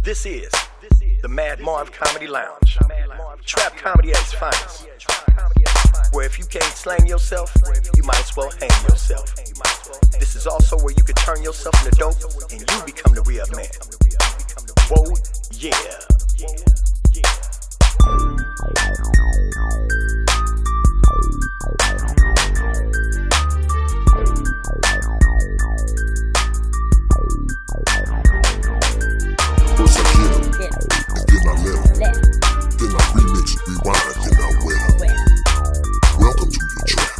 This is the Madd Marv Comedy Lounge. Trap comedy at its finest. Where if you can't slang yourself, you might as well hang yourself. This is also where you can turn yourself into dope and you become the real man. Whoa, yeah. First I hit him, and then I let him. Then I remix, rewind, then I wet him. Welcome to the trap.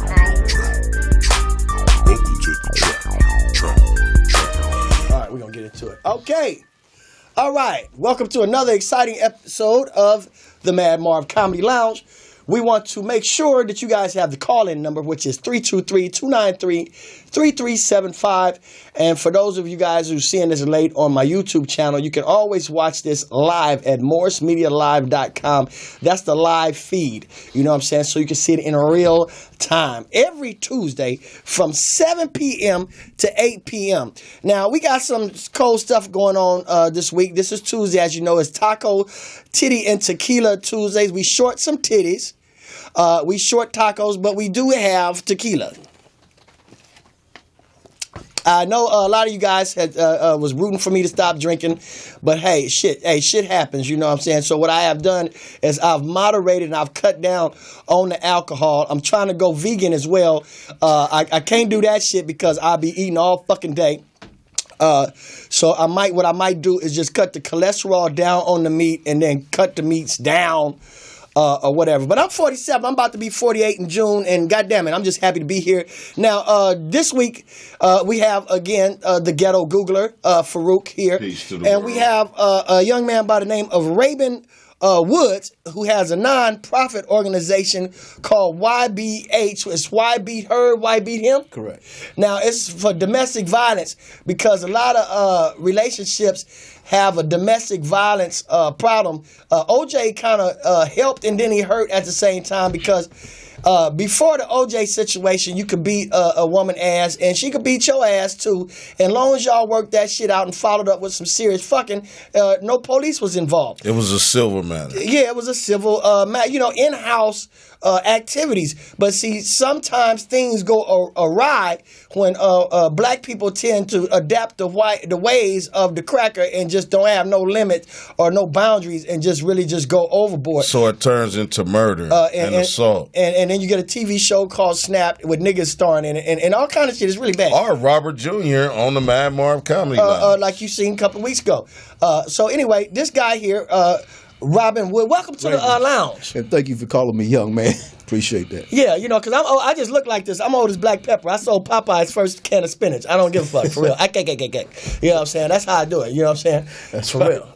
Welcome to the trap. All right, we're going to get into it. Okay. All right. Welcome to another exciting episode of the Madd Marv Comedy Lounge. We want to make sure that you guys have the call-in number, which is 323-293-3375. And for those of you guys who are seeing this late on my YouTube channel, you can always watch this live at morrismedialive.com. That's the live feed. You know what I'm saying? So you can see it in real time. Every Tuesday from 7 p.m. to 8 p.m. Now, we got some cool stuff going on this week. This is Tuesday, as you know. It's Taco, Titty, and Tequila Tuesdays. We short some titties. We short tacos, but we do have tequila. I know a lot of you guys had was rooting for me to stop drinking, but hey, shit happens, you know what I'm saying? So what I have done is I've moderated and I've cut down on the alcohol. I'm trying to go vegan as well. I can't do that shit because I'll be eating all fucking day. So what I might do is just cut the cholesterol down on the meat and then cut the meats down. Or whatever. But I'm 47. I'm about to be 48 in June, and goddamn it, I'm just happy to be here. Now, this week, we have, again, the ghetto Googler, Faarooq here. Peace to the and world. we have a young man by the name of Rabin Woods, who has a non-profit organization called YBH. It's Why Beat Her, Why Beat Him? Correct. Now, it's for domestic violence because a lot of relationships have a domestic violence problem. OJ kind of helped and then he hurt at the same time because before the OJ situation, you could beat a woman ass and she could beat your ass too. And long as y'all worked that shit out and followed up with some serious fucking, no police was involved. It was a civil matter. Yeah, it was a civil matter, in-house activities. But see, sometimes things go awry when black people tend to adapt the ways of the cracker and just don't have no limit or no boundaries and just really just go overboard. So it turns into murder and assault. And then you get a TV show called Snapped with niggas starring in it and all kind of shit. It's really bad. Or Robert Jr. on the Madd Marv Comedy Lounge. Like you seen a couple of weeks ago. So anyway, this guy here, Rabin Wood, welcome to the lounge. And thank you for calling me young man. Appreciate that. Yeah, because I just look like this. I'm old as black pepper. I sold Popeye's first can of spinach. I don't give a fuck, for real. I can't. You know what I'm saying? That's how I do it. You know what I'm saying? That's for right. real.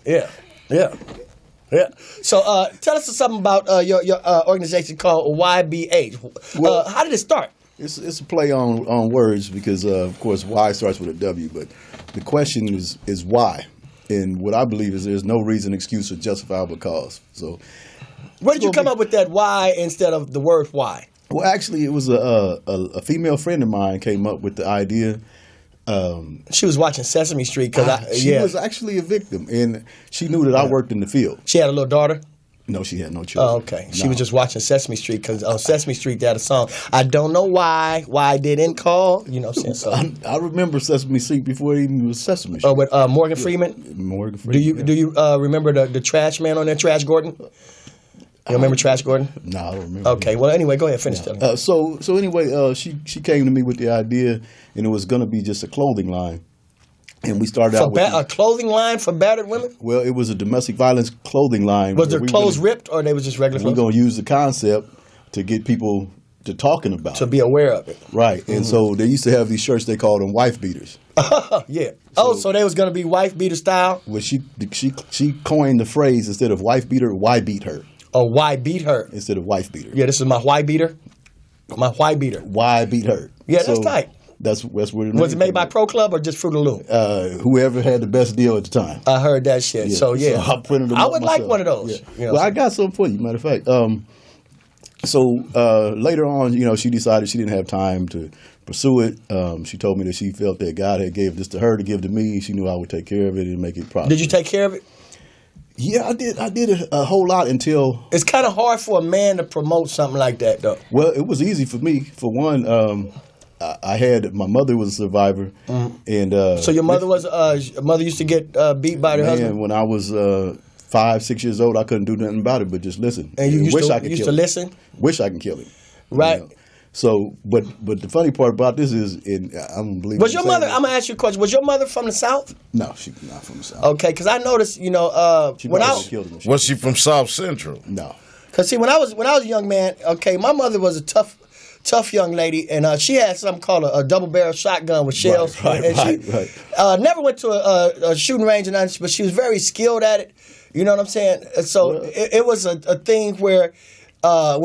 Yeah. So tell us something about your organization called YBH. How did it start? It's a play on words because, of course, Y starts with a W, but the question is why? And what I believe is there's no reason, excuse, or justifiable cause. So, where did you come up with that Y instead of the word why? Well, actually, it was a female friend of mine came up with the idea. She was watching Sesame Street because she was actually a victim, and she knew that I worked in the field. She had a little daughter? No, she had no children. Oh, okay. She was just watching Sesame Street because on Sesame Street they had a song. I don't know why I didn't call. You know what I'm saying? So I remember Sesame Street before it even was Sesame Street. Oh, with Morgan Freeman? Morgan Freeman. Do you remember the trash man on there, Trash Gordon? You remember Trash Gordon? No, I don't remember. Okay, well, anyway, go ahead, finish telling me. So anyway, she came to me with the idea, and it was going to be just a clothing line. And we started out with a clothing line for battered women? Well, it was a domestic violence clothing line. Was their clothes ripped, or they was just regular clothes? We're going to use the concept to get people to talking about to be aware of it. Right. And so they used to have these shirts, they called them wife beaters. Yeah. So they was going to be wife beater style? Well, she coined the phrase, instead of wife beater, why beat her? Oh, why beat her? Instead of wife beater. Yeah, this is my why beater. My why beater. Why beat her? Yeah, that's tight. That's where it was. It made by Pro Club or just Fruit of the Loom? Whoever had the best deal at the time. I heard that shit. Yeah. So yeah, I printed them. I up would myself. like one of those. Yeah. You know well, I got some for you. Matter of fact. So later on, she decided she didn't have time to pursue it. She told me that she felt that God had gave this to her to give to me. She knew I would take care of it and make it proper. Did you take care of it? Yeah, I did a whole lot until... It's kind of hard for a man to promote something like that, though. Well, it was easy for me. For one, I had... My mother was a survivor. And so your mother used to get beat by her husband? When I was 5, 6 years old, I couldn't do nothing about it but just listen. And you used to listen? Wish I could kill him. Right. You know? So, but the funny part about this is, and I don't believe. Was your mother? I'm gonna ask you a question. Was your mother from the South? No, she's not from the South. Okay, because I noticed, when was she from South Central? No. Because see, when I was a young man, okay, my mother was a tough young lady, and she had something called a double barrel shotgun with shells. Right. Never went to a shooting range or nothing, but she was very skilled at it. You know what I'm saying? So it was a thing where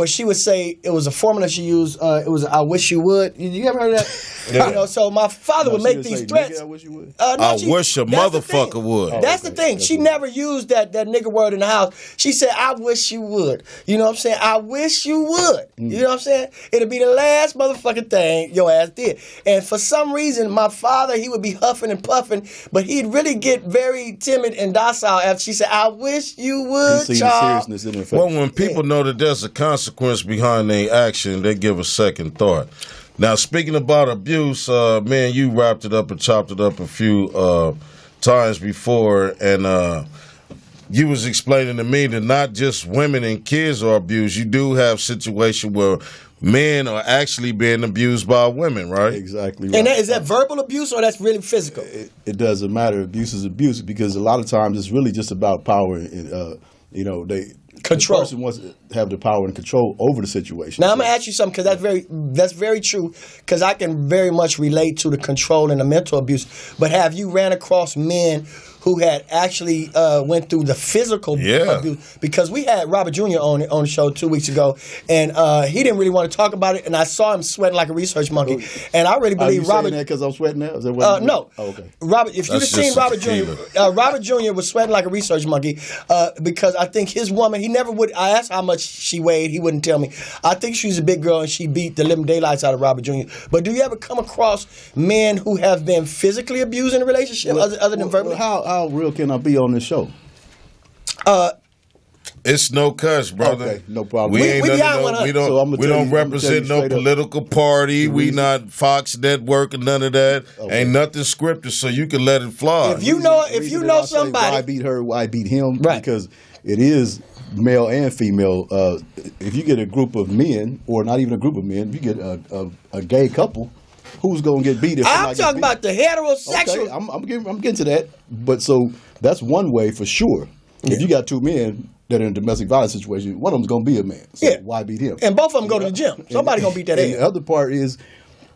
she would say it was a formula she used. It was "I wish you would." You ever heard of that? Yeah. So my father would make these threats. I wish you would. I wish a motherfucker would. That's the thing. She never used that nigga word in the house. She said, "I wish you would." You know what I'm saying? I wish you would. You know what I'm saying? It'll be the last motherfucking thing your ass did. And for some reason, my father, he would be huffing and puffing, but he'd really get very timid and docile after she said, "I wish you would." You see the seriousness in her face. Well, when people know that there's a consequence behind their action, they give a second thought. Now, speaking about abuse, man, you wrapped it up and chopped it up a few times before, and you was explaining to me that not just women and kids are abused. You do have situations where men are actually being abused by women, right? Exactly right. And is that verbal abuse or that's really physical? It doesn't matter. Abuse is abuse because a lot of times it's really just about power. Control. The person wants to have the power and control over the situation. Now I'm gonna ask you something because that's very true. Because I can very much relate to the control and the mental abuse. But have you ran across men who had actually went through the physical abuse? Because we had Robert Jr. on the show 2 weeks ago, and he didn't really want to talk about it. And I saw him sweating like a research monkey. And I really believe Robert. Are you saying that because I'm sweating now? Is that what no. Oh, okay. Robert, if you'd have seen Robert Jr., Robert Jr. was sweating like a research monkey because I think his woman, he never would. I asked how much she weighed, he wouldn't tell me. I think she was a big girl and she beat the living daylights out of Robert Jr. But do you ever come across men who have been physically abused in a relationship other than verbally? How real can I be on this show? It's no cuss, brother. Okay, no problem. We don't represent no political party. We not Fox Network and none of that. Okay. Ain't nothing scripted, so you can let it fly. If you know somebody, why beat her? Why beat him? Right. Because it is male and female. If you get a group of men, or not even a group of men, you get a gay couple. Who's gonna get beat? I'm talking about the heterosexual. Okay, I'm getting to that. But so that's one way for sure. Yeah. If you got two men that are in a domestic violence situation, one of them's gonna be a man. So why beat him? And both of them go to the gym. Somebody gonna beat that ass. And the other part is,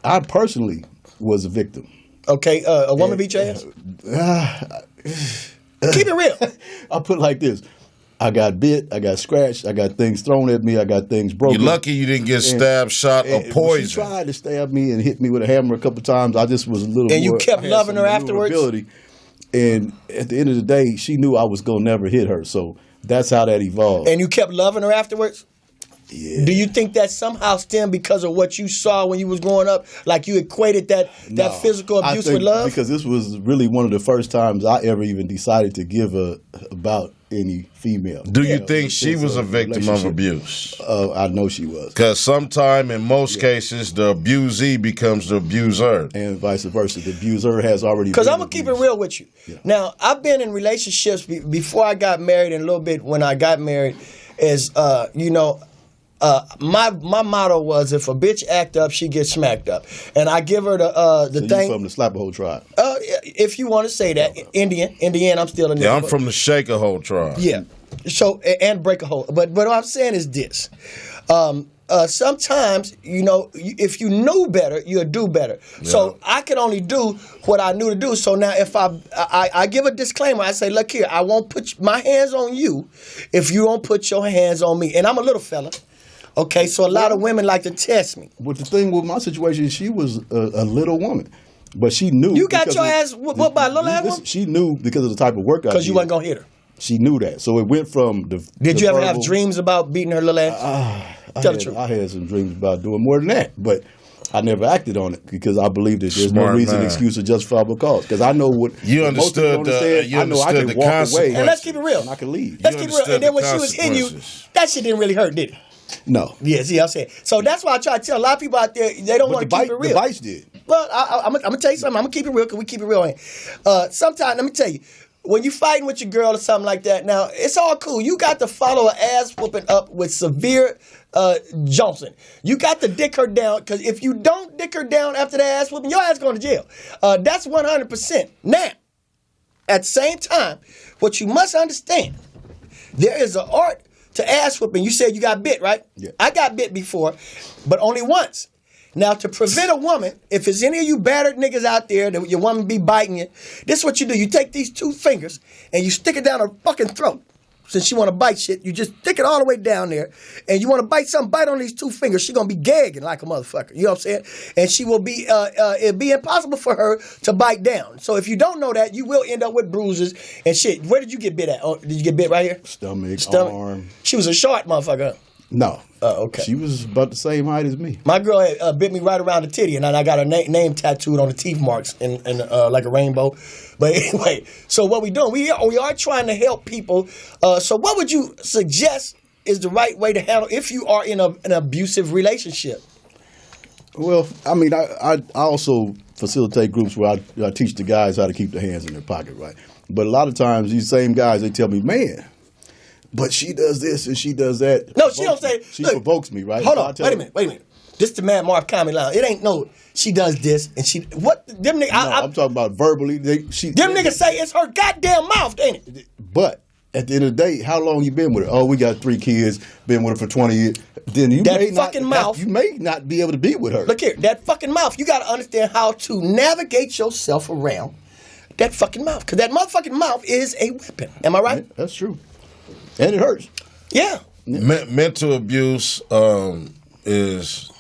I personally was a victim. Okay, a woman beat your ass? Keep it real. I'll put it like this. I got bit, I got scratched, I got things thrown at me, I got things broken. You're lucky you didn't get stabbed, shot, or poisoned. She tried to stab me and hit me with a hammer a couple times. I just was a little And you kept loving her afterwards? And at the end of the day, she knew I was going to never hit her. So that's how that evolved. And you kept loving her afterwards? Yeah. Do you think that somehow stemmed because of what you saw when you was growing up? Like you equated that physical abuse with love? Because this was really one of the first times I ever even decided to give about any female. Do you think she was a victim of abuse? I know she was. Because sometime in most cases, the abusee becomes the abuser. And vice versa. The abuser has already Because I'm going to keep it real with you. Yeah. Now, I've been in relationships before I got married and a little bit when I got married is, my motto was if a bitch act up, she gets smacked up, and I give her the thing. You from the Slapper-Hole tribe? If you want to say that, Indian, I'm still in. Yeah, I'm from the Shaker-Hole tribe. Yeah, so and Breaker-Hole, but what I'm saying is this. Sometimes, if you knew better, you'll do better. Yeah. So I can only do what I knew to do. So now if I give a disclaimer, I say, look here, I won't put my hands on you if you don't put your hands on me. And I'm a little fella. Okay, so a lot of women like to test me. But the thing with my situation, she was a little woman. But she knew. You got your ass whooped by a little ass woman? She knew because of the type of work I did. Because you wasn't going to hit her. She knew that. So it went from the Did you ever have dreams about beating her little ass? Tell the truth. I had some dreams about doing more than that. But I never acted on it because I believe that there's Smart no reason, man. excuse, or justifiable cause. Because I know what You most people understood understand. you I know I understood can the walk away. consequences. And let's keep it real. And I can leave. Let's keep it real. understood And then the when she was in you, consequences. that shit didn't really hurt, did it? No. Yeah, see, I'm saying. So that's why I try to tell a lot of people out there, they don't want to keep it real. The Vice did. Well, I'm going to tell you something. I'm going to keep it real because we keep it real. Sometimes, let me tell you, when you fighting with your girl or something like that, now, it's all cool. You got to follow an ass whooping up with severe Johnson. You got to dick her down because if you don't dick her down after the ass whooping, your ass going to jail. That's 100%. Now, at the same time, what you must understand, there is an art to ass whooping. You said you got bit, right? Yeah. I got bit before, but only once. Now, to prevent a woman, if there's any of you battered niggas out there that your woman be biting you, this is what you do. You take these 2 fingers and you stick it down her fucking throat. Since she want to bite shit, you just stick it all the way down there, and you want to bite something, bite on these 2 fingers. She gonna be gagging like a motherfucker. You know what I'm saying? And she will be, it'll be impossible for her to bite down. So if you don't know that, you will end up with bruises and shit. Where did you get bit at? Oh, did you get bit right here? Stomach, arm. She was a short motherfucker. Huh? No. Oh, okay. She was about the same height as me. My girl had, bit me right around the titty, and I got her name tattooed on the teeth marks in like a rainbow. But anyway, so what we doing? We are trying to help people. So what would you suggest is the right way to handle if you are in an abusive relationship? Well, I mean, I also facilitate groups where I teach the guys how to keep their hands in their pocket, right? But a lot of times, these same guys, they tell me, man, but she does this and she does that. No, she don't say. She look, provokes me, right? Hold So on, I tell wait a her, minute, wait a minute. This the Madd Marv Comedy Lounge. It ain't no. She does this and she what them niggas. No, I'm talking about verbally. Them niggas say it's her goddamn mouth, ain't it? But at the end of the day, how long you been with her? Oh, we got 3 kids, been with her for 20 years. Then you That may fucking mouth. You may not be able to be with her. Look here, that fucking mouth. You got to understand how to navigate yourself around that fucking mouth, because that motherfucking mouth is a weapon. Am I right? Yeah, that's true, and it hurts. Yeah. Mental abuse is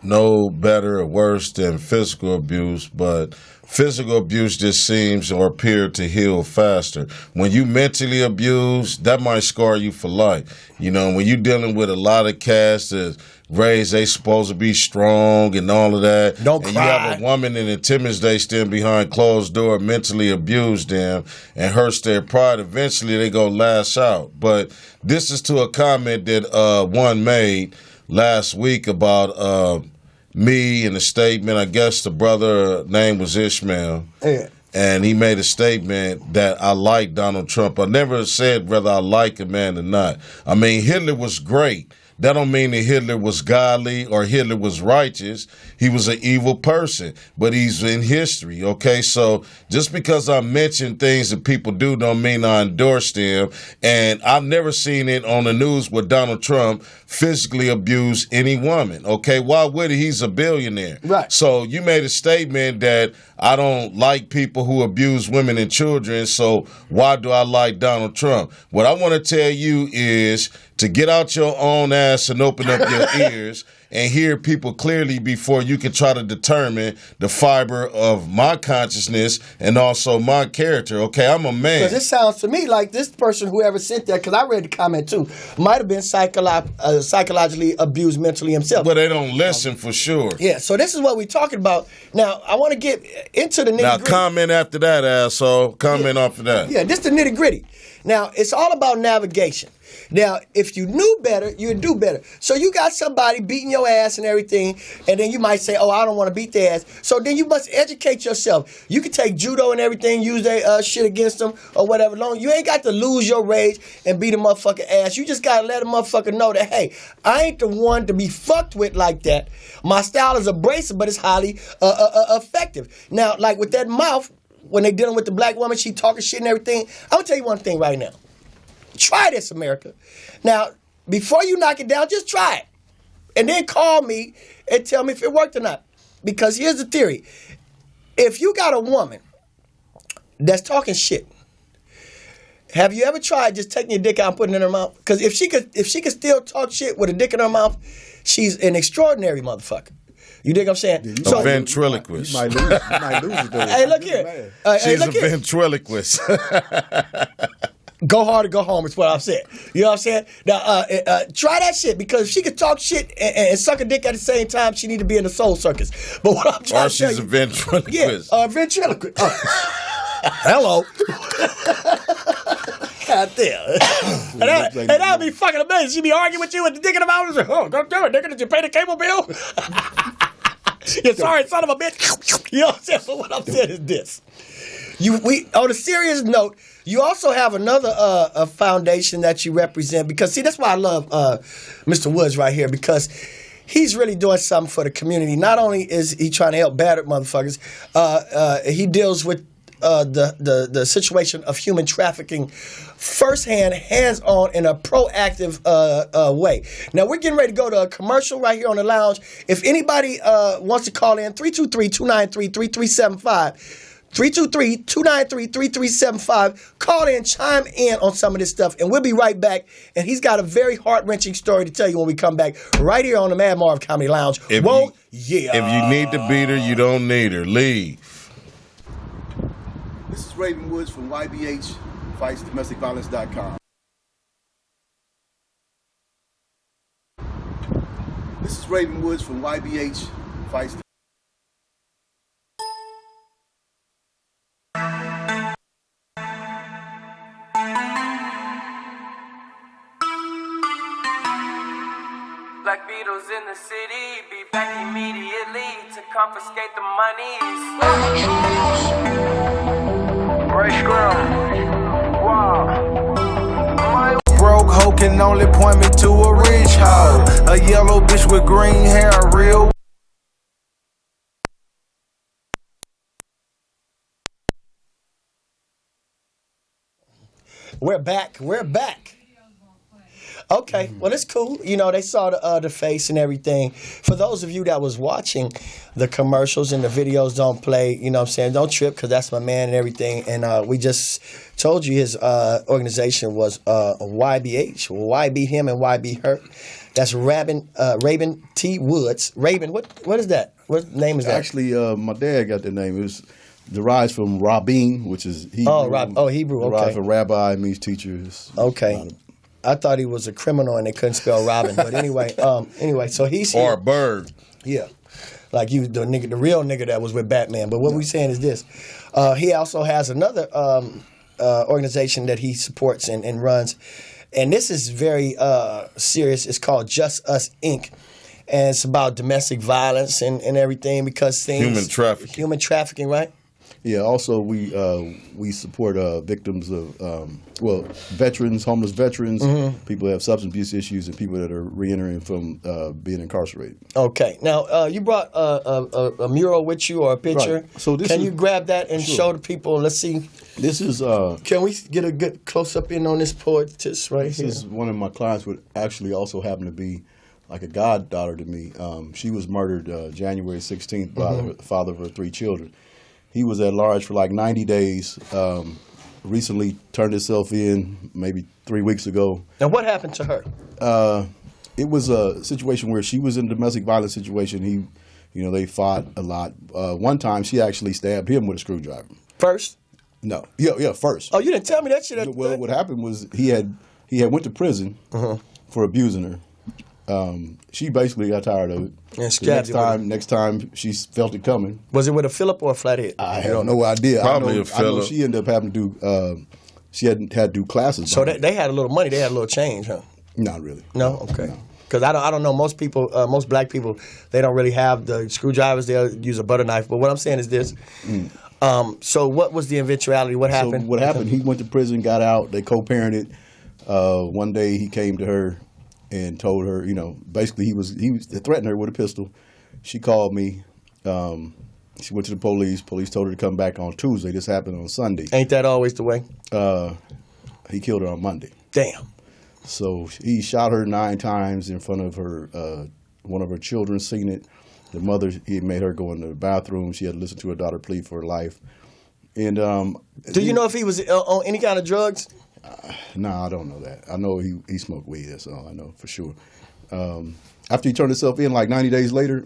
no better or worse than physical abuse, but physical abuse just seems or appear to heal faster. When you mentally abuse, that might scar you for life. You know, when you're dealing with a lot of cats that raised, they supposed to be strong and all of that. Don't and cry. you have a woman in intimidates them behind closed door, mentally abuse them and hurts their pride. Eventually, they go lash out. But this is to a comment that one made last week about me and a statement. I guess the brother name was Ishmael. Yeah. And he made a statement that I like Donald Trump. I never said whether I like a man or not. I mean, Hitler was great. That don't mean that Hitler was godly or Hitler was righteous. He was an evil person, but he's in history, okay? So just because I mention things that people do don't mean I endorse them. And I've never seen it on the news where Donald Trump physically abused any woman, okay? Why would he? He's a billionaire. Right. So you made a statement that I don't like people who abuse women and children, so why do I like Donald Trump? What I want to tell you is to get out your own ass and open up your ears and hear people clearly before you can try to determine the fiber of my consciousness and also my character. Okay, I'm a man. Because it sounds to me like this person, whoever sent that, because I read the comment too, might have been psychologically abused mentally himself. But they don't listen for sure. Yeah, so this is what we're talking about. Now, I want to get into the nitty-gritty. Now comment after that, asshole. Comment after that. Yeah, this the nitty-gritty. Now, it's all about navigation. Now, if you knew better, you'd do better. So you got somebody beating your ass and everything, and then you might say, oh, I don't want to beat their ass. So then you must educate yourself. You can take judo and everything, use their shit against them or whatever. You ain't got to lose your rage and beat a motherfucking ass. You just got to let a motherfucker know that, hey, I ain't the one to be fucked with like that. My style is abrasive, but it's highly effective. Now, like with that mouth, when they dealing with the black woman, she talking shit and everything. I'm going to tell you one thing right now. Try this, America. Now, before you knock it down, just try it. And then call me and tell me if it worked or not. Because here's the theory. If you got a woman that's talking shit, have you ever tried just taking your dick out and putting it in her mouth? Because if she could still talk shit with a dick in her mouth, she's an extraordinary motherfucker. You dig what I'm saying? A ventriloquist. You might lose it though. Hey, look here. She's a ventriloquist. Go hard or go home is what I'm saying. You know what I'm saying? Now, try that shit, because if she could talk shit and suck a dick at the same time, she need to be in the soul circus. But what I'm trying to tell you, she's a ventriloquist. Yeah, ventriloquist. Hello. God damn. and that'd be fucking amazing. She'd be arguing with you with the dick in the mouth. Oh, don't do it, nigga. Did you pay the cable bill? Yeah, sorry, son of a bitch. You know what I'm saying? But what I'm saying is this. On a serious note, you also have another a foundation that you represent, because, see, that's why I love Mr. Woods right here, because he's really doing something for the community. Not only is he trying to help battered motherfuckers, he deals with the situation of human trafficking firsthand, hands-on, in a proactive way. Now, we're getting ready to go to a commercial right here on the lounge. If anybody wants to call in, 323-293-3375, 323-293-3375. Call in, chime in on some of this stuff, and we'll be right back. And he's got a very heart-wrenching story to tell you when we come back, right here on the Madd Marv Comedy Lounge. If you need to beat her, you don't need her. Leave. This is Rabin Woods from YBH Fights DomesticViolence.com. This is Rabin Woods from YBH Fights. Black Beatles in the city, be back immediately to confiscate the monies. Ray Scrum, wow. My broke hoe can only point me to a rich hoe. A yellow bitch with green hair, real. We're back. Okay, well, it's cool. You know, they saw the face and everything. For those of you that was watching the commercials and the videos don't play, you know what I'm saying, don't trip, because that's my man and everything. And we just told you his organization was YBH. Why be him and why be her? That's Rabin T. Woods. Rabin, what is that? What name is that? Actually, my dad got the name. It was derives from Rabin, which is Hebrew. Hebrew, okay. Derived from rabbi, means teacher. Okay. I thought he was a criminal and they couldn't spell Robin. But anyway, so he's here. Or a bird. Yeah. Like you, the real nigga that was with Batman. But what we're saying is this. He also has another organization that he supports and runs. And this is very serious. It's called Just Us, Inc. And it's about domestic violence and everything, because things... Human trafficking, right? Yeah, also we support victims of, veterans, homeless veterans, people that have substance abuse issues, and people that are reentering from being incarcerated. Okay. Now, you brought a mural with you, or a picture. Right. So Can you grab that and show the people? Let's see. This is... Can we get a good close-up in on this poetess right here? This is one of my clients, would actually also happen to be like a goddaughter to me. She was murdered January 16th by the father of her 3 children. He was at large for like 90 days, recently turned himself in maybe 3 weeks ago. Now, what happened to her? It was a situation where she was in a domestic violence situation. They fought a lot. One time, she actually stabbed him with a screwdriver. First? No. Yeah, first. Oh, you didn't tell me that shit. Well, what happened was he had went to prison for abusing her. She basically got tired of it. And next time she felt it coming. Was it with a Phillip or a flathead? I have no idea. Probably a Phillip. I know she ended up having to do. She had to do classes. So they had a little money. They had a little change, huh? Not really. No. Okay. Because I don't know, most people, most black people, they don't really have the screwdrivers. They'll use a butter knife. But what I'm saying is this. So what was the eventuality? What happened? So what happened? He went to prison, got out. They co-parented. One day he came to her and told her, basically he was threatened her with a pistol. She called me. She went to the police. Police told her to come back on Tuesday. This happened on Sunday. Ain't that always the way? He killed her on Monday. Damn. So he shot her 9 times in front of her. One of her children seen it. The mother, he made her go into the bathroom. She had to listen to her daughter plead for her life. And do you know if he was on any kind of drugs? No, I don't know that. I know he smoked weed. That's all I know for sure. After he turned himself in, like 90 days later,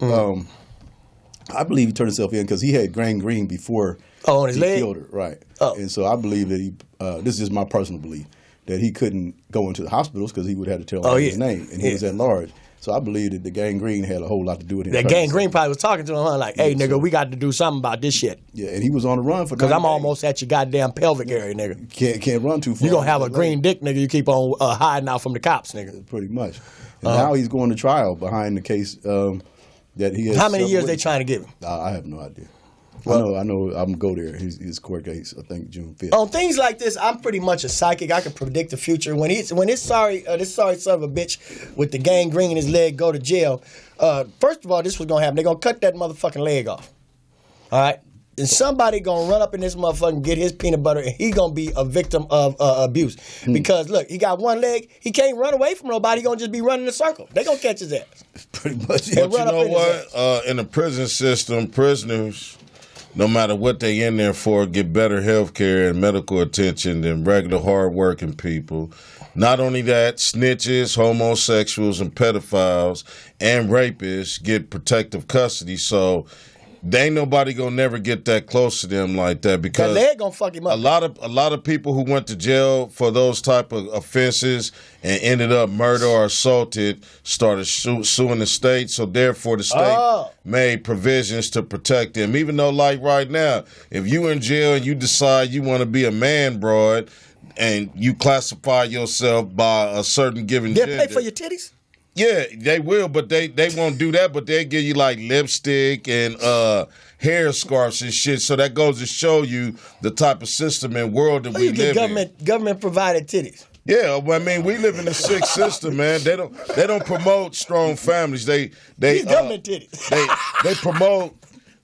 I believe he turned himself in because he had gangrene before on his leg? Killed her. Right. Oh. And so I believe that he, this is my personal belief, that he couldn't go into the hospitals because he would have to tell his name, and he was at large. So I believe that the gangrene had a whole lot to do with it. That gangrene probably was talking to him, huh? Like, hey, nigga, we got to do something about this shit. Yeah, and he was on the run for because I'm almost at your goddamn pelvic area, nigga. Can't run too far. You gonna have a green dick, nigga. You keep on hiding out from the cops, nigga. Pretty much. And now he's going to trial behind the case that he has. How many years they trying to give him? I have no idea. Well, I know. I'm gonna go there. His court case, I think June 5th. On things like this, I'm pretty much a psychic. I can predict the future. When this sorry son of a bitch with the gangrene in his leg go to jail, first of all, this was gonna happen. They're gonna cut that motherfucking leg off. All right, and somebody gonna run up in this motherfucker and get his peanut butter, and he gonna be a victim of abuse. Because look, he got one leg, he can't run away from nobody. He gonna just be running in a circle. They gonna catch his ass. Pretty much. But you know what? In the prison system, prisoners, no matter what they in there for, get better health care and medical attention than regular hard-working people. Not only that, snitches, homosexuals, and pedophiles and rapists get protective custody. So they ain't nobody gonna never get that close to them like that because that leg gonna fuck him up. A lot of people who went to jail for those type of offenses and ended up murder or assaulted started suing the state. So therefore, the state made provisions to protect them. Even though, like right now, if you in jail and you decide you want to be a man broad and you classify yourself by a certain given gender, they'll pay for your titties. Yeah, they will, but they won't do that. But they give you like lipstick and hair scarves and shit. So that goes to show you the type of system and world that we live in. Government provided titties. Yeah, well, I mean, we live in a sick system, man. They don't promote strong families. These government titties. They promote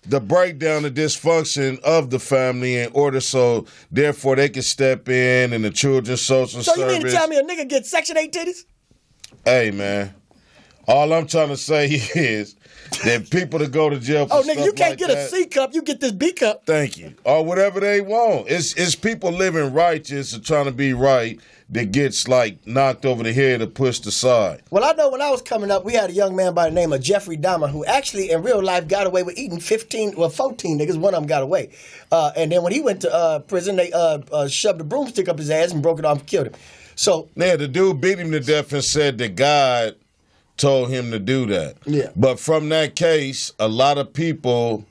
the breakdown, the dysfunction of the family in order so therefore they can step in and the children's social service. So you mean to tell me a nigga gets Section 8 titties? Hey, man. All I'm trying to say is that people that go to jail for stuff nigga, you can't like get that, a C cup, you get this B cup. Thank you. Or whatever they want. It's people living righteous and trying to be right that gets like knocked over the head or pushed aside. Well, I know when I was coming up, we had a young man by the name of Jeffrey Dahmer who actually in real life got away with eating 14 niggas. One of them got away. And then when he went to prison, they shoved a broomstick up his ass and broke it off and killed him. So yeah, the dude beat him to death and said that God told him to do that. Yeah. But from that case, a lot of people,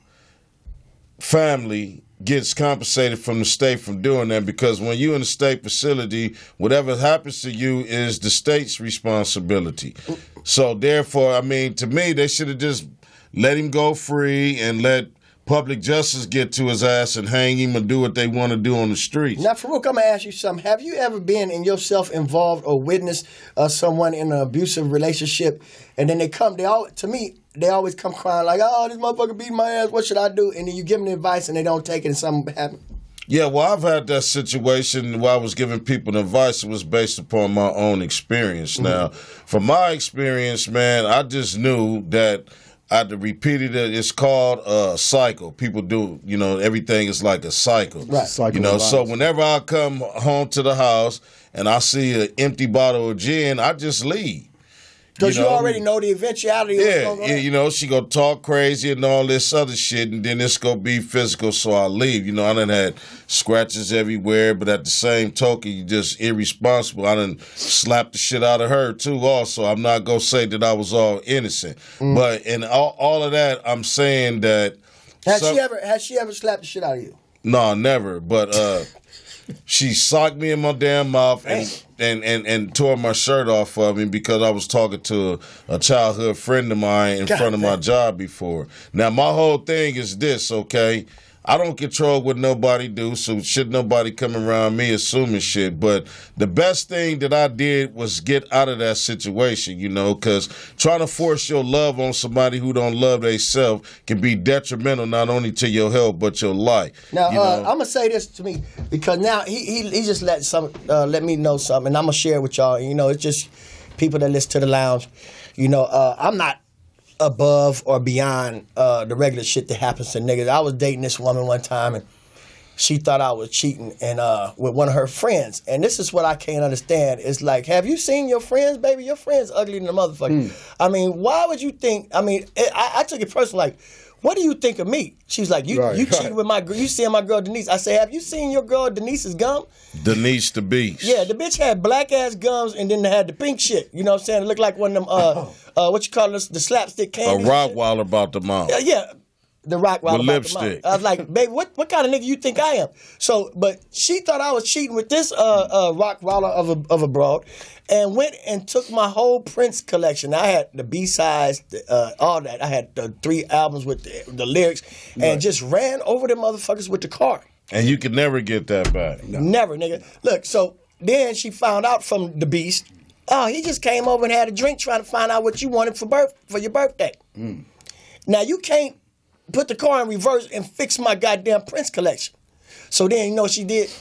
family, gets compensated from the state from doing that because when you're in a state facility, whatever happens to you is the state's responsibility. So therefore, I mean, to me, they should have just let him go free and let public justice get to his ass and hang him and do what they want to do on the streets. Now, Faarooq, I'm going to ask you something. Have you ever been in yourself involved or witnessed someone in an abusive relationship and then they always come crying like, oh, this motherfucker beat my ass, what should I do? And then you give them the advice and they don't take it and something happens? Yeah, well, I've had that situation where I was giving people advice. It was based upon my own experience. Mm-hmm. Now, from my experience, man, I just knew that I had to repeat it. It's called a cycle. People do, everything is like a cycle. Right. Cycle so whenever I come home to the house and I see an empty bottle of gin, I just leave. Because you already know the eventuality of what's going on. She gonna talk crazy and all this other shit, and then it's gonna be physical, so I leave. I done had scratches everywhere, but at the same token, you just irresponsible. I done slapped the shit out of her, too, also. I'm not gonna say that I was all innocent. But in all of that, I'm saying that... Has she ever slapped the shit out of you? No, never, but... She socked me in my damn mouth and tore my shirt off of me because I was talking to a childhood friend of mine in front of my job before. Now, my whole thing is this, okay? I don't control what nobody do, so should nobody come around me assuming shit. But the best thing that I did was get out of that situation, because trying to force your love on somebody who don't love themselves can be detrimental not only to your health but your life. Now, I'm gonna say this to me because now he just let me know something, and I'm gonna share it with y'all. It's just people that listen to the lounge. I'm not above or beyond the regular shit that happens to niggas. I was dating this woman one time and she thought I was cheating and with one of her friends. And this is what I can't understand. It's like, have you seen your friends, baby? Your friends ugly than a motherfucker. I mean, why would you think? I mean, I took it personal. Like, what do you think of me? She was like, you cheated with my girl. You seeing my girl Denise. I said, have you seen your girl Denise's gum? Denise the Beast. Yeah, the bitch had black ass gums and then they had the pink shit. You know what I'm saying? It looked like one of them, what you call this, the slapstick candy. A Rottweiler about the mouth. Yeah. The Rottweiler with lipstick. I was like, babe, what kind of nigga you think I am? So, but she thought I was cheating with this Rottweiler of a broad, and went and took my whole Prince collection. I had the B-sides, all that. I had the 3 albums with the lyrics, and just ran over them motherfuckers with the car. And you could never get that back. No. Never, nigga. Look, so then she found out from the Beast, oh, he just came over and had a drink trying to find out what you wanted for your birthday. Now, you can't put the car in reverse and fix my goddamn Prince collection. So then, you know what she did?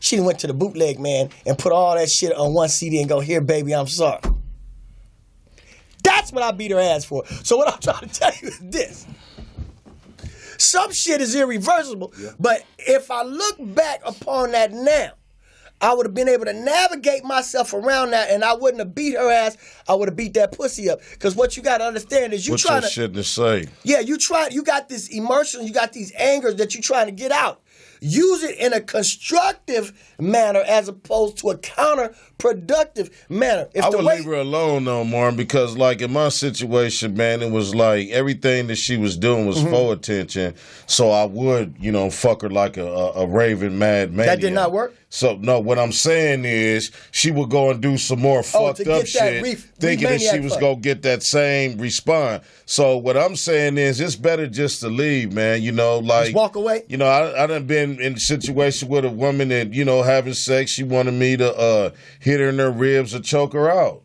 She done went to the bootleg man and put all that shit on one CD and go, here, baby, I'm sorry. That's what I beat her ass for. So what I'm trying to tell you is this. Some shit is irreversible, but if I look back upon that now, I would have been able to navigate myself around that, and I wouldn't have beat her ass. I would have beat that pussy up. Because what you got to understand is you trying to... shit to say. Yeah, you got this emotion, you got these angers that you're trying to get out. Use it in a constructive manner as opposed to a counterproductive manner. I would leave her alone though, Martin, because like in my situation, man, it was like everything that she was doing was for attention. So I would, fuck her like a raving mad maniac. That did not work? So no, what I'm saying is she would go and do some more fucked up shit, thinking that she was gonna get that same response. So what I'm saying is it's better just to leave, man. Just walk away. I done been in a situation with a woman that, having sex, she wanted me to hit her in her ribs or choke her out.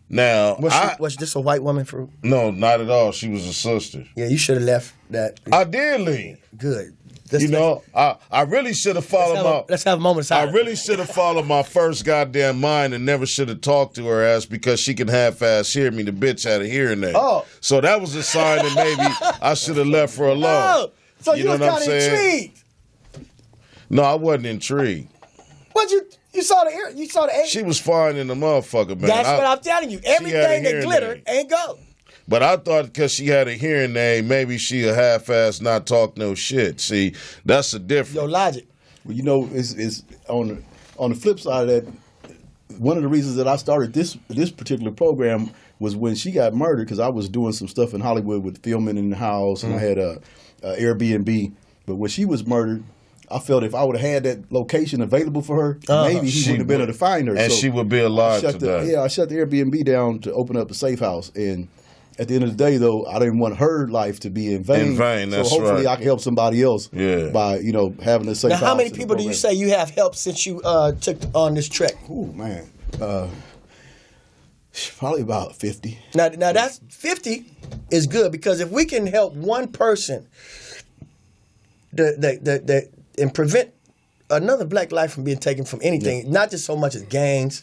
Now, was this a white woman, Faarooq? No, not at all. She was a sister. Yeah, you should have left that. I did leave. Good. I really should have followed let's have a moment of silence. I really should have followed my first goddamn mind and never should have talked to her ass because she can half-ass hear me. The bitch had a hearing aid. Oh. So that was a sign that maybe I should have left her alone. Oh, so you was kind of intrigued. No, I wasn't intrigued. What you saw the age? She was fine in the motherfucker, man. That's what I'm telling you. Everything that glittered ain't gold. But I thought because she had a hearing aid, maybe she a half-ass not talk no shit. See, that's the difference. Your logic. Well, it's on the flip side of that. One of the reasons that I started this particular program was when she got murdered because I was doing some stuff in Hollywood with filming in the house and I had a Airbnb. But when she was murdered, I felt if I would have had that location available for her, maybe he would have been able to find her. And so she would be alive today. I shut the Airbnb down to open up a safe house. And at the end of the day, though, I didn't want her life to be in vain. In vain, that's right. So hopefully I can help somebody else by, having a safe house. Now, how many people do you say you have helped since you took on this trek? Oh, man. Probably about 50. Now that's 50 is good because if we can help one person and prevent another black life from being taken from anything, not just so much as gangs,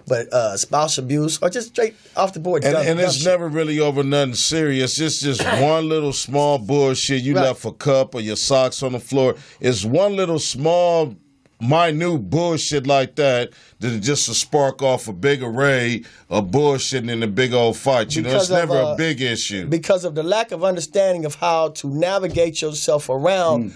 but spouse abuse or just straight off the board. And it's never really over nothing serious. It's just one little small bullshit. You left a cup or your socks on the floor. It's one little small, minute bullshit like that just to spark off a big array of bullshit in a big old fight. It's never a big issue. Because of the lack of understanding of how to navigate yourself around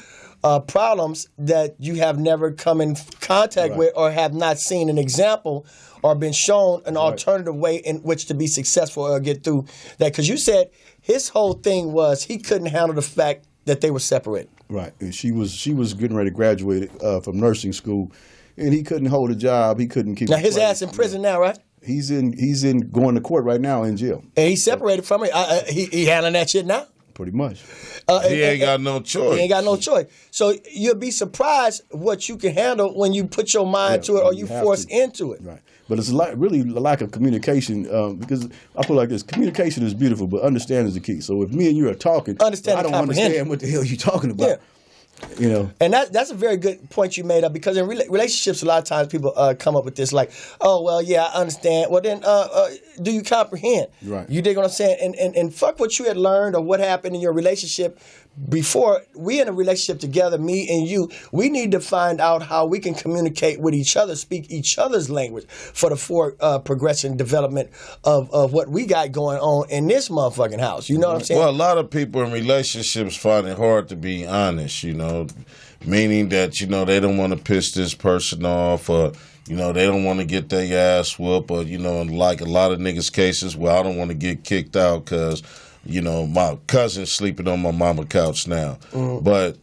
problems that you have never come in contact with or have not seen an example or been shown an alternative way in which to be successful or get through that. Because you said his whole thing was he couldn't handle the fact that they were separated. Right. And she was getting ready to graduate from nursing school, and he couldn't hold a job. He couldn't keep. Now his ass in prison now, right? He's in going to court right now in jail. And he's separated from her. He handling that shit now. Pretty much. He ain't got no choice. He ain't got no choice. So you'll be surprised what you can handle when you put your mind to it or you force into it. Right. But it's really a lack of communication because I feel like this. Communication is beautiful, but understanding is the key. So if me and you are talking, I don't understand what the hell you're talking about. Yeah. And that's a very good point you made up because in relationships, a lot of times people come up with this like, oh, well, yeah, I understand. Well, then do you comprehend? Right. You dig what I'm saying? And fuck what you had learned or what happened in your relationship before we in a relationship together, me and you, we need to find out how we can communicate with each other, speak each other's language for the progression development of what we got going on in this motherfucking house. You know what I'm saying? Well, a lot of people in relationships find it hard to be honest, meaning that, they don't want to piss this person off, or, they don't want to get their ass whooped, or, like a lot of niggas' cases, I don't want to get kicked out because, my cousin's sleeping on my mama couch now. Mm-hmm. But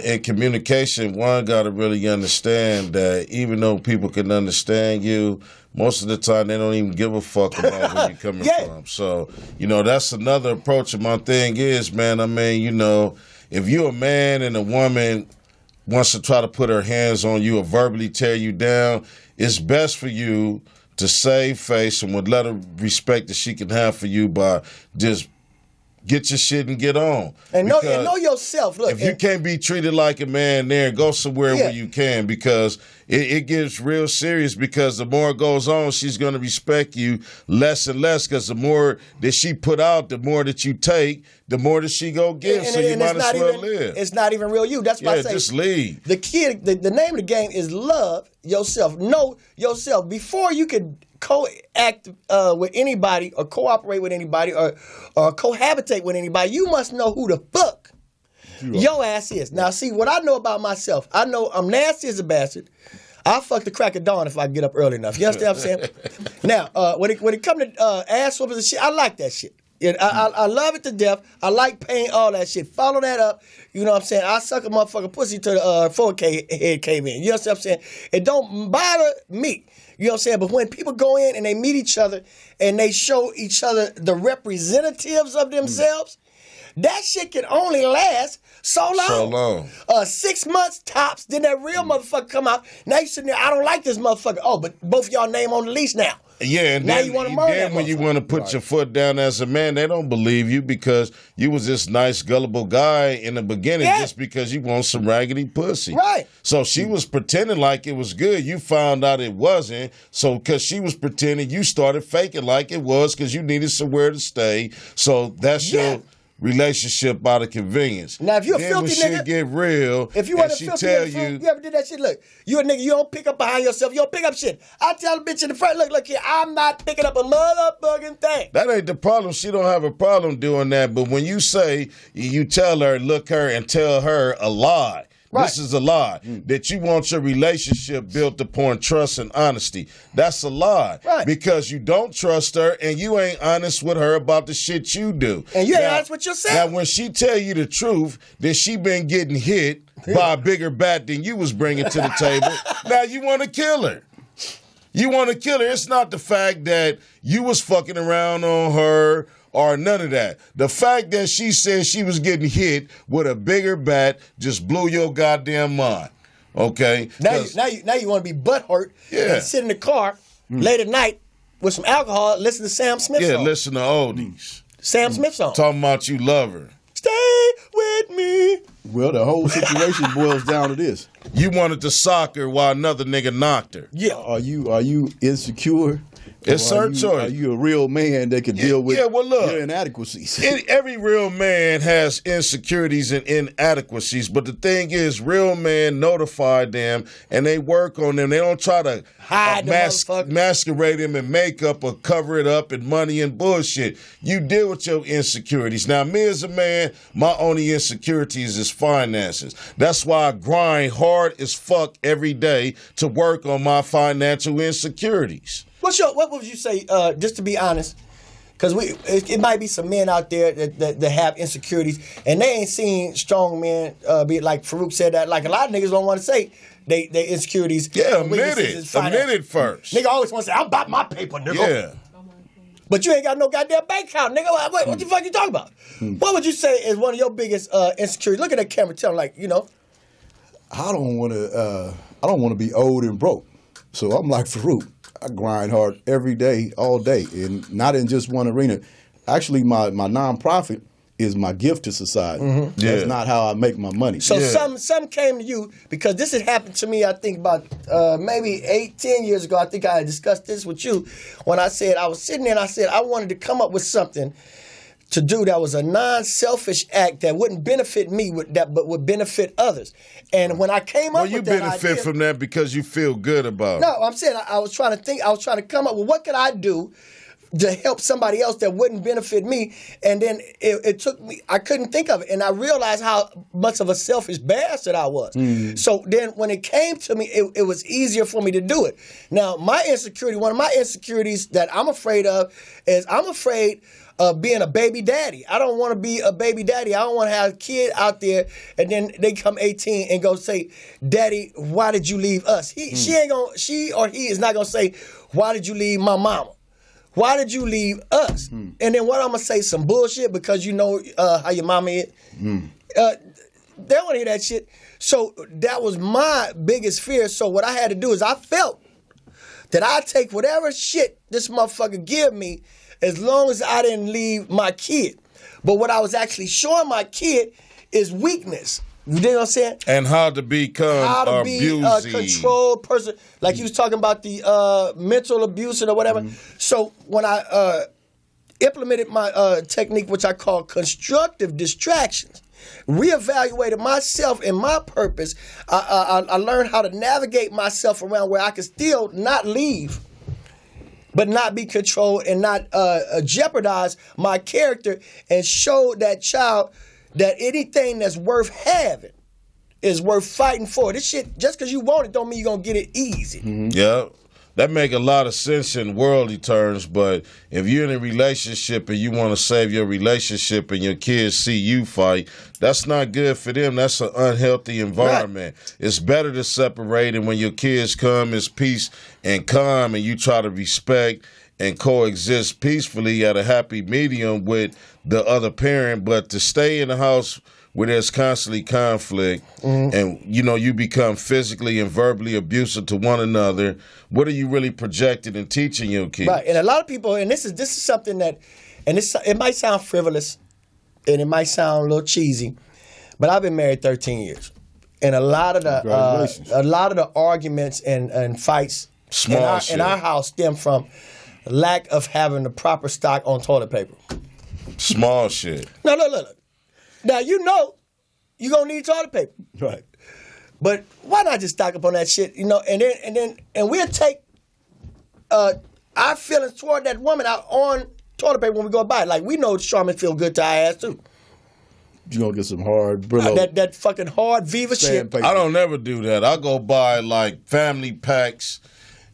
in communication, one got to really understand that even though people can understand you, most of the time they don't even give a fuck about where you're coming from. So, that's another approach. And my thing is, man, if you're a man and a woman wants to try to put her hands on you or verbally tear you down, it's best for you to save face and would let her respect that she can have for you by just get your shit and get on. And know yourself. Look, if you can't be treated like a man there, go somewhere where you can, because it gets real serious, because the more it goes on, she's going to respect you less and less, because the more that she put out, the more that you take, the more that she go give. So you might as well live. It's not even real you. That's why I say just leave. The name of the game is love yourself. Know yourself. Before you can co-act with anybody or cooperate with anybody or cohabitate with anybody, you must know who the fuck your ass is. Now, see, what I know about myself, I know I'm nasty as a bastard. I'll fuck the crack of dawn if I get up early enough. You understand what I'm saying? Now, when it comes to ass whoopers and shit, I like that shit. I love it to death. I like pain, all that shit. Follow that up. You know what I'm saying? I suck a motherfucking pussy to the 4K head cave in. You know what I'm saying? It don't bother me. You know what I'm saying? But when people go in and they meet each other and they show each other the representatives of themselves, that shit can only last so long. 6 months tops, then that real motherfucker come out. Now you sitting there, I don't like this motherfucker. Oh, but both y'all name on the lease now. Yeah, and now then, you want to murder then when you want to put your foot down as a man, they don't believe you because you was this nice, gullible guy in the beginning just because you want some raggedy pussy. Right. So she was pretending like it was good. You found out it wasn't. So because she was pretending, you started faking like it was because you needed somewhere to stay. So that's your relationship out of convenience. Now, if you're a filthy nigga, nigga, shit get real, if you want to she filthy tell you ever did that shit? Look, you a nigga, you don't pick up behind yourself. You don't pick up shit. I tell the bitch in the front, look here, I'm not picking up a motherfucking thing. That ain't the problem. She don't have a problem doing that. But when you say, you tell her, look her, and tell her a lie. Right. This is a lie. That you want your relationship built upon trust and honesty. That's a lie. Right. Because you don't trust her and you ain't honest with her about the shit you do. And you ain't honest with yourself. Now, when she tell you the truth that she been getting hit by a bigger bat than you was bringing to the table, now you want to kill her. You want to kill her. It's not the fact that you was fucking around on her or none of that. The fact that she said she was getting hit with a bigger bat just blew your goddamn mind. Okay? Now you want to be butthurt and sit in the car late at night with some alcohol, listen to Sam Smith song. Yeah, listen to oldies. Sam Smith song. Talking about you love her. Stay with me. Well, the whole situation boils down to this. You wanted to sock her while another nigga knocked her. Yeah. Are you insecure? It's her choice. Are you a real man that can deal with your inadequacies? Every real man has insecurities and inadequacies, but the thing is, real men notify them and they work on them. They don't try to hide masquerade them in makeup or cover it up in money and bullshit. You deal with your insecurities. Now, me as a man, my only insecurities is finances. That's why I grind hard as fuck every day to work on my financial insecurities. What would you say, just to be honest, because it might be some men out there that have insecurities, and they ain't seen strong men be like Faarooq said that. Like a lot of niggas don't want to say they insecurities. Yeah, admit it first. Nigga always want to say, I'm about my paper, nigga. Yeah. But you ain't got no goddamn bank account, nigga. What the fuck you talking about? What would you say is one of your biggest insecurities? Look at that camera, tell them, like, you know. I don't want to be old and broke. So I'm like Faarooq. I grind hard every day, all day, and not in just one arena. Actually, my nonprofit is my gift to society. Mm-hmm. That's not how I make my money. So some came to you, because this had happened to me, I think, about maybe 8-10 years ago. I think I had discussed this with you when I said I was sitting there and I said I wanted to come up with something to do that was a non-selfish act that wouldn't benefit me but would benefit others. And when I came up with that idea... Well, you benefit from that because you feel good about it. No, I'm saying I was trying to come up with what could I do to help somebody else that wouldn't benefit me. And then it took me, I couldn't think of it. And I realized how much of a selfish bastard I was. So then when it came to me, it was easier for me to do it. Now, one of my insecurities that I'm afraid of is I'm afraid of being a baby daddy. I don't want to be a baby daddy. I don't want to have a kid out there and then they come 18 and go say, Daddy, why did you leave us? She or he is not going to say, why did you leave my mama? Why did you leave us? And then what I'm going to say, some bullshit because you know how your mama is? They don't want to hear that shit. So that was my biggest fear. So what I had to do is I felt that I'd take whatever shit this motherfucker give me as long as I didn't leave my kid. But what I was actually showing my kid is weakness. You know what I'm saying? And how to become be a controlled person. Like you was talking about the mental abuse or whatever. So when I implemented my technique, which I call constructive distractions, reevaluated myself and my purpose, I learned how to navigate myself around where I could still not leave, but not be controlled and not jeopardize my character and show that child that anything that's worth having is worth fighting for. This shit, just because you want it don't mean you're going to get it easy. Yeah. That make a lot of sense in worldly terms, but if you're in a relationship and you want to save your relationship and your kids see you fight, that's not good for them. That's an unhealthy environment. Right. It's better to separate, and when your kids come, it's peace and calm, and you try to respect and coexist peacefully at a happy medium with the other parent. But to stay in the house where there's constantly conflict and, you know, you become physically and verbally abusive to one another, what are you really projecting and teaching your kids? Right, and a lot of people, and this is something that, and it might sound frivolous and it might sound a little cheesy, but I've been married 13 years. And a lot of the arguments and fights in our house stem from lack of having the proper stock on toilet paper. Small shit. No, look. Now, you know you're going to need toilet paper. Right. But why not just stock up on that shit, you know, and we'll take our feelings toward that woman out on toilet paper when we go by it. Like, we know Charmin feel good to our ass, too. You gonna get some hard Brillo. That fucking hard Viva shit. Paper. I don't never do that. I go buy, like, family packs,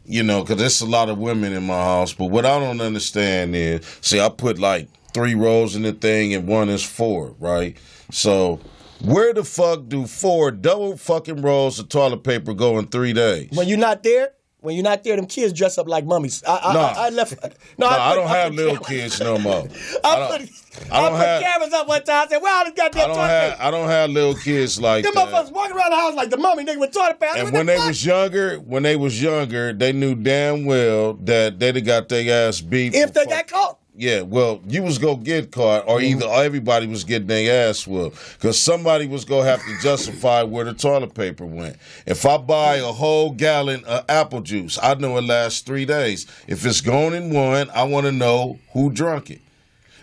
you know, because there's a lot of women in my house. But what I don't understand is, see, I put, like, 3 rolls in the thing and 1 is 4, right? So where the fuck do 4 double fucking rolls of toilet paper go in 3 days? When you're not there, them kids dress up like mummies. I don't have little kids no more. I put cameras up one time and said, well, this goddamn toilet paper. I don't have little kids like that. Them motherfuckers walking around the house like the mummy nigga with toilet paper. And when they was younger, they knew damn well that they'd have got their ass beat. If they got caught. Yeah, well, you was going to get caught, or either everybody was getting their ass whooped, because somebody was going to have to justify where the toilet paper went. If I buy a whole gallon of apple juice, I know it lasts 3 days. If it's gone in one, I want to know who drunk it.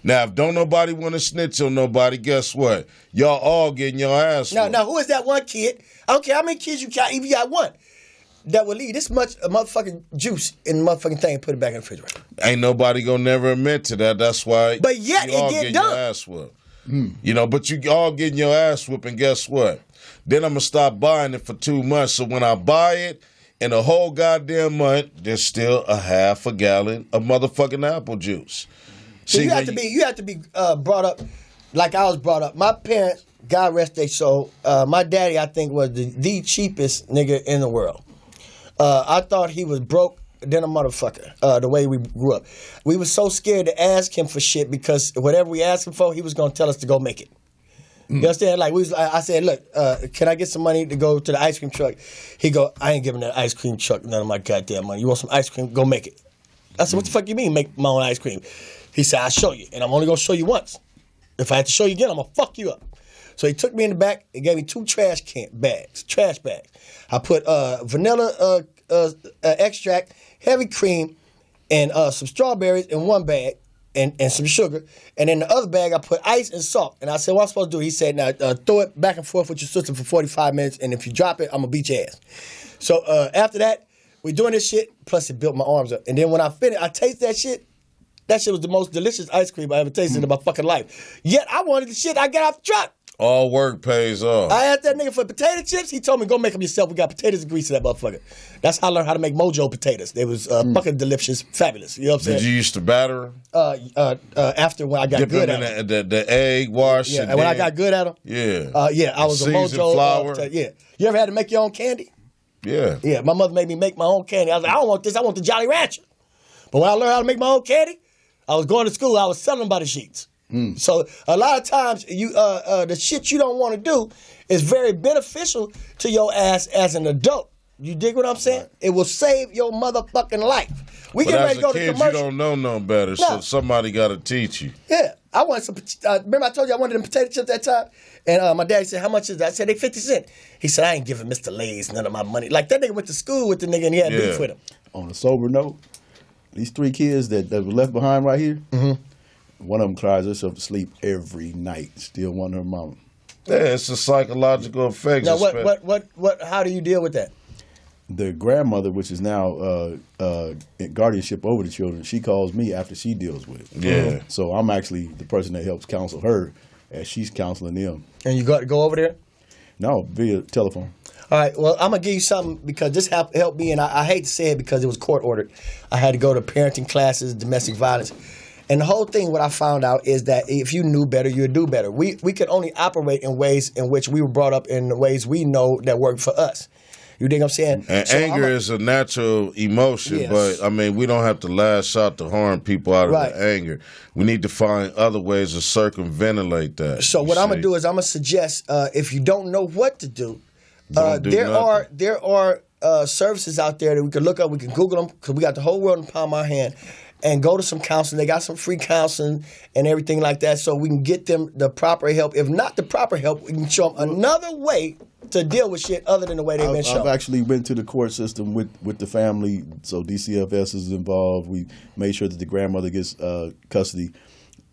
Now, if don't nobody want to snitch on nobody, guess what? Y'all all getting your ass whooped. Now, who is that one kid? I don't care how many kids you got, if you got one, that will leave this much motherfucking juice in the motherfucking thing and put it back in the refrigerator. Ain't nobody gonna never admit to that. That's why. But yet you all it get getting done. Your ass whooped. You know, but you all getting your ass whooped, and guess what? Then I'm gonna stop buying it for 2 months. So when I buy it in a whole goddamn month, there's still a half a gallon of motherfucking apple juice. So you have to be brought up like I was brought up. My parents, God rest their soul. My daddy, I think, was the cheapest nigga in the world. I thought he was broke than a motherfucker, the way we grew up. We were so scared to ask him for shit because whatever we asked him for, he was going to tell us to go make it. You understand? Like, I said, look, can I get some money to go to the ice cream truck? He go, I ain't giving that ice cream truck none of my goddamn money. You want some ice cream? Go make it. I said, what the fuck you mean make my own ice cream? He said, I'll show you, and I'm only going to show you once. If I have to show you again, I'm going to fuck you up. So he took me in the back and gave me 2 trash bags. I put vanilla extract, heavy cream, and some strawberries in one bag. and some sugar. And in the other bag, I put ice and salt. And I said, what I'm supposed to do? He said, now throw it back and forth with your sister for 45 minutes. And if you drop it, I'm going to beat your ass. So after that, we doing this shit. Plus, it built my arms up. And then when I finished, I taste that shit. That shit was the most delicious ice cream I ever tasted in my fucking life. Yet, I wanted the shit I got off the truck. All work pays off. I asked that nigga for potato chips. He told me, go make them yourself. We got potatoes and grease in that motherfucker. That's how I learned how to make Mojo potatoes. They was fucking delicious, fabulous. You know what I'm saying? Did you used to batter them? After when I got good at them. The egg wash. Yeah, and when I got good at them. Yeah. I was a Mojo. Flour. Yeah. You ever had to make your own candy? Yeah. Yeah, my mother made me make my own candy. I was like, I don't want this. I want the Jolly Rancher. But when I learned how to make my own candy, I was going to school. I was selling them by the sheets. So a lot of times, the shit you don't want to do is very beneficial to your ass as an adult. You dig what I'm saying? Right. It will save your motherfucking life. We get ready to go to commercial. You don't know no better, so somebody got to teach you. Yeah, I wanted some. Remember I told you I wanted them potato chips that time, and my daddy said, "How much is that?" I said, "They 50 cents." He said, "I ain't giving Mr. Lay's none of my money." Like that nigga went to school with the nigga and he had beef with him. On a sober note, these 3 kids that were left behind right here. One of them cries herself to sleep every night. Still wanting her mama. Yeah, it's a psychological effect. Now, what? How do you deal with that? The grandmother, which is now in guardianship over the children, she calls me after she deals with it. Yeah. So I'm actually the person that helps counsel her as she's counseling them. And you got to go over there? No, via telephone. All right, well, I'm going to give you something because this helped me, and I hate to say it because it was court ordered. I had to go to parenting classes, domestic violence. And the whole thing, what I found out is that if you knew better, you'd do better. We could only operate in ways in which we were brought up in the ways we know that work for us. You dig what I'm saying? And so anger is a natural emotion, but, I mean, we don't have to lash out to harm people out of the anger. We need to find other ways to circumventilate that. So what I'm going to do is I'm going to suggest if you don't know what to do, there are services out there that we can look up. We can Google them because we got the whole world in the palm of our hand. And go to some counseling. They got some free counseling and everything like that so we can get them the proper help. If not the proper help, we can show them another way to deal with shit other than the way they've been shown. I've actually went to the court system with the family, so DCFS is involved. We made sure that the grandmother gets custody.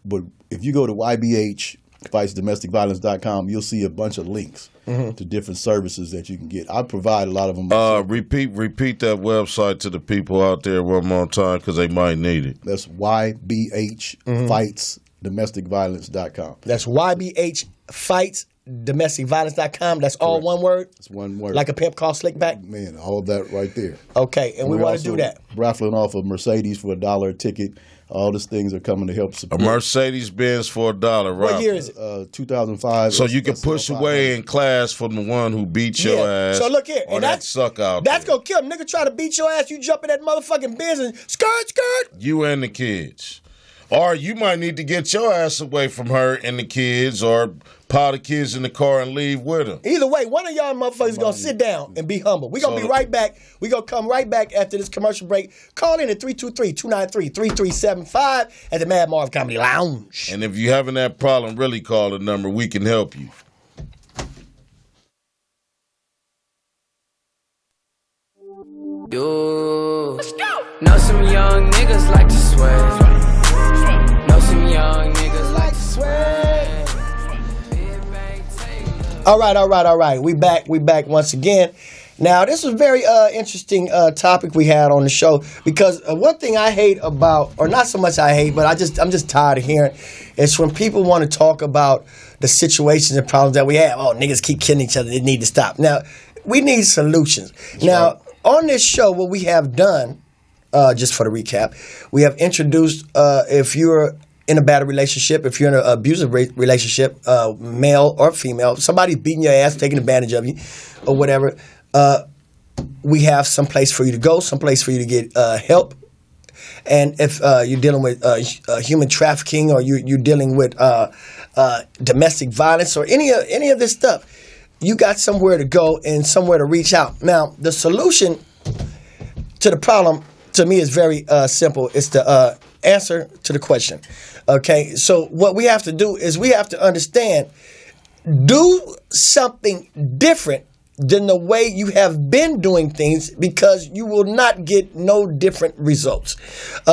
But if you go to YBHFightsDomesticViolence.com, you'll see a bunch of links to different services that you can get. I provide a lot of them. Repeat that website to the people out there one more time because they might need it. That's YBHFightsDomesticViolence.com. That's YBHFightsDomesticViolence.com. That's all one word? It's one word. Like a pimp called Slickback? Man, all of that right there. Okay, and we want to do that. Raffling off a Mercedes for $1 a ticket. All these things are coming to help support. A Mercedes-Benz for $1, right? What year is it? 2005. So you can push away in class from the one who beat your ass. So look here. Or and that suck out That's there. going to kill him. Nigga try to beat your ass, you jump in that motherfucking Benz and skirt. You and the kids. Or you might need to get your ass away from her and the kids or pile the kids in the car and leave with them. Either way, one of y'all motherfuckers going to sit down and be humble. We're going to be right back. We're going to come right back after this commercial break. Call in at 323-293-3375 at the Madd Marv Comedy Lounge. And if you're having that problem, really call the number. We can help you. Yo, let's go. Know some young niggas like to sweat. Know some young niggas like to sweat. All right. We back once again. Now, this was a very interesting topic we had on the show because one thing I hate about, or not so much I hate, but I'm just tired of hearing, is when people want to talk about the situations and problems that we have. Oh, niggas keep killing each other. They need to stop. Now, we need solutions. Now, on this show, what we have done, just for the recap, we have introduced if you're in a bad relationship, if you're in an abusive relationship, male or female, somebody's beating your ass, taking advantage of you, or whatever, we have some place for you to go, some place for you to get help. And if you're dealing with human trafficking or you're dealing with domestic violence or any of this stuff, you got somewhere to go and somewhere to reach out. Now, the solution to the problem, to me, is very simple. It's the answer to the question. Okay, so what we have to do is we have to understand, do something different than the way you have been doing things, because you will not get no different results.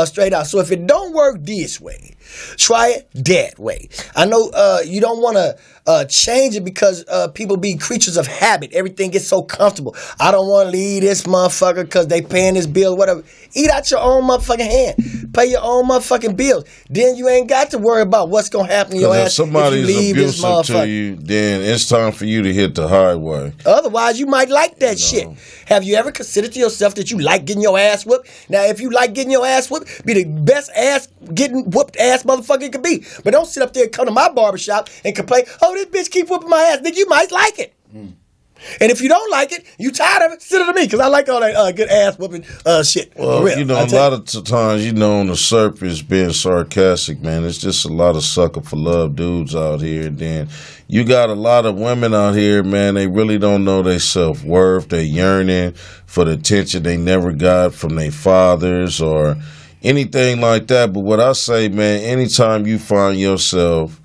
Straight out. So if it don't work this way, try it that way. I know you don't want to change it because people be creatures of habit. Everything gets so comfortable. I don't want to leave this motherfucker because they paying this bill, whatever. Eat out your own motherfucking hand. Pay your own motherfucking bills. Then you ain't got to worry about what's going to happen to your ass if somebody's if you leave this abusive motherfucker. to you, then it's time for you to hit the highway. Otherwise, you might like that shit. Have you ever considered to yourself that you like getting your ass whooped? Now, if you like getting your ass whooped, be the best ass getting whooped ass motherfucker it could be. But don't sit up there and come to my barbershop and complain, oh, this bitch keep whooping my ass. Nigga, you might like it. And if you don't like it, you tired of it, send it to me, because I like all that good ass whooping shit. Well, real. you know, a lot of times, you know, on the surface, being sarcastic, man, it's just a lot of sucker for love dudes out here. And then you got a lot of women out here, man, they really don't know their self-worth. They yearning for the attention they never got from their fathers or anything like that. But what I say, man, anytime you find yourself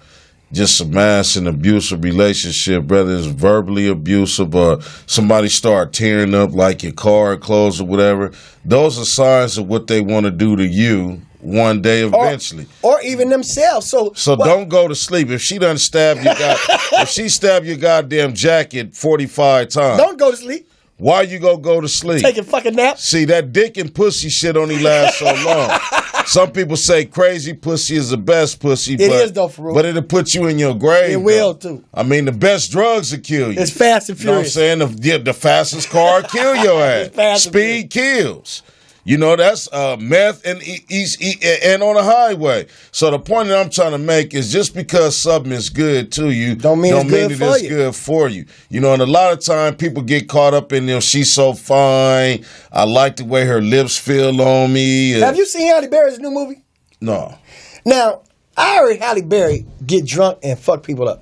just amass an abusive relationship, whether it's verbally abusive or somebody start tearing up like your car or clothes or whatever, those are signs of what they want to do to you one day eventually. Or even themselves. So don't go to sleep. If she done stabbed your if she stabbed your goddamn jacket 45 times. Don't go to sleep. Why you gonna go to sleep? Take a fucking nap. See, that dick and pussy shit only lasts so long. Some people say crazy pussy is the best pussy. It is though, Faarooq. But it'll put you in your grave. It will too. I mean, the best drugs will kill you. It's fast and furious. You know what I'm saying? The fastest car will kill your ass. Speed kills. You know, that's meth and and on the highway. So the point that I'm trying to make is just because something is good to you don't mean it's good for you. You know, and a lot of time people get caught up in, she's so fine. I like the way her lips feel on me. Have you seen Halle Berry's new movie? No. Now, I heard Halle Berry get drunk and fuck people up.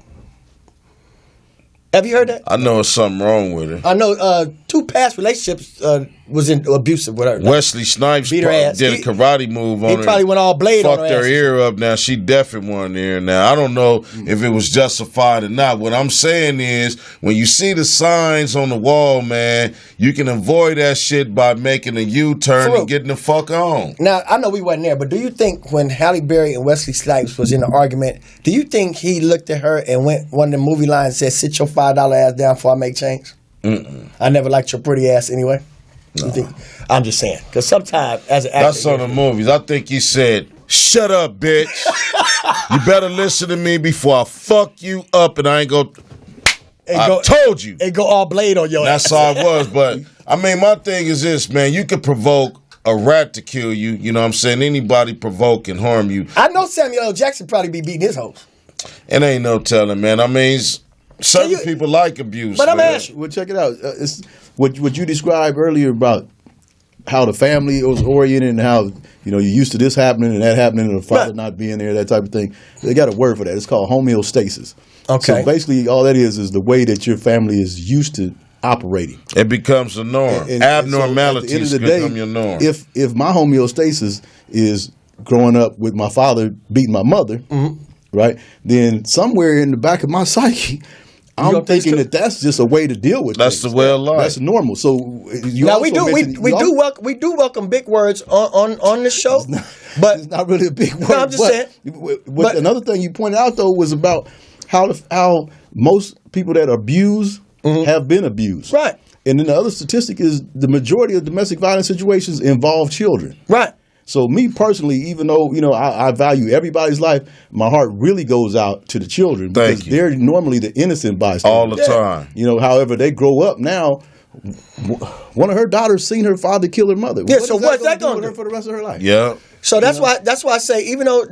Have you heard that? I know there's something wrong with her. I know 2 past relationships was abusive with her. Wesley Snipes did a karate move on her. He probably went all blade on her. Fucked her ear up. Now she definitely won the ear. Now I don't know if it was justified or not. What I'm saying is, when you see the signs on the wall, man, you can avoid that shit by making a U-turn and getting the fuck on. Now I know we wasn't there, but do you think when Halle Berry and Wesley Snipes was in the argument, do you think he looked at her and went one of the movie lines and said, "Sit your $5 ass down before I make change"? I never liked your pretty ass anyway. No. I'm just saying, because sometimes as an actor, that's on the movies. I think he said, "Shut up, bitch. You better listen to me before I fuck you up, and I ain't go." Told you. It go all blade on your ass. That's how it was. But I mean, my thing is this, man. You could provoke a rat to kill you. You know what I'm saying? Anybody provoke and harm you. I know Samuel L. Jackson probably be beating his hoes. It ain't no telling, man. I mean, certain people like abuse. But I'm asking. Well, check it out. It's what you described earlier about how the family was oriented and how, you're used to this happening and that happening and the father not being there, that type of thing. They got a word for that. It's called homeostasis. Okay. So basically all that is the way that your family is used to operating. It becomes a norm. Abnormalities so become your norm. If my homeostasis is growing up with my father beating my mother, right, then somewhere in the back of my psyche, I'm thinking that's just a way to deal with that's things. The way of life. That's normal. So now we do welcome big words on this show, but it's not really a big word. No, I'm just saying. But another thing you pointed out though was about how most people that abuse have been abused. Right. And then the other statistic is the majority of domestic violence situations involve children. Right. So me personally, even though, I value everybody's life, my heart really goes out to the children because they're normally the innocent bystanders. All the time. However, they grow up now. One of her daughters seen her father kill her mother. Yeah, so what's that going to do for the rest of her life? Yeah. So that's why I say, even though